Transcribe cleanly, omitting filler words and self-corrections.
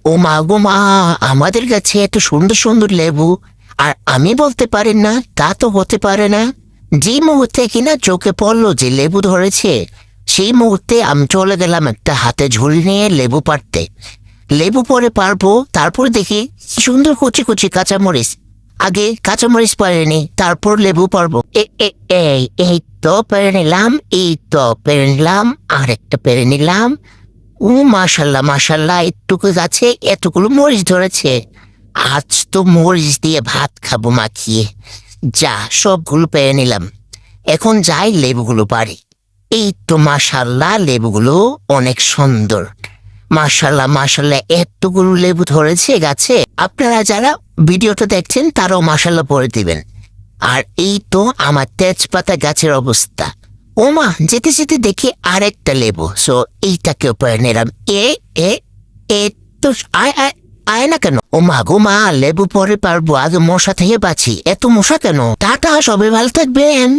ও মা গো মা, আমাদের কাছে এত সুন্দর সুন্দর লেবু, আর আমি বলতে পারি না, তা তো হতে পারে না। যে মুহূর্তে কিনা চোখে পড়লো যে লেবু ধরেছে, সেই মুহূর্তে আমি চলে গেলাম একটা হাতে ঝুড়ি নিয়ে লেবু পাড়তে। লেবু পরে পারবো, তারপর দেখি কি সুন্দর কচি কচি কাঁচামরিচ। আগে কাঁচামরিচ পারেনি, তারপর লেবু পারবো। এই তো পেরে নিলাম, এই তো পেরে নিলাম, আর একটা পেরে নিলাম। ও মাশাল্লাহ মাশাল্লাহ, একটুকু গাছে এতগুলো মরিচ ধরেছে। আজ তো মরিচ দিয়ে ভাত খাবো মাখিয়ে। যা, সবগুলো পেয়ে নিলাম। এখন যাই লেবুগুলো পারি। এই তো মাশাল্লাহ, লেবুগুলো অনেক সুন্দর। মাশাল্লাহ মাশাল্লাহ, এতগুলো লেবু ধরেছে গাছে। আপনারা যারা ভিডিওটা দেখছেন তারাও মাশাল্লাহ পরে দিবেন। আর এই তো আমার তেজপাতা গাছের অবস্থা। ওমা, যেতে যেতে দেখি আরেকটা লেবু, সো এইটাকে উপরে নিলাম। এ এ এ তো আয় আয় আয় না কেন? ও মা গো মা, লেবু পরে পারবো, আগে মশা থেকে বাঁচি। এত মশা কেন? টাটা, সবাই ভালো থাকবেন।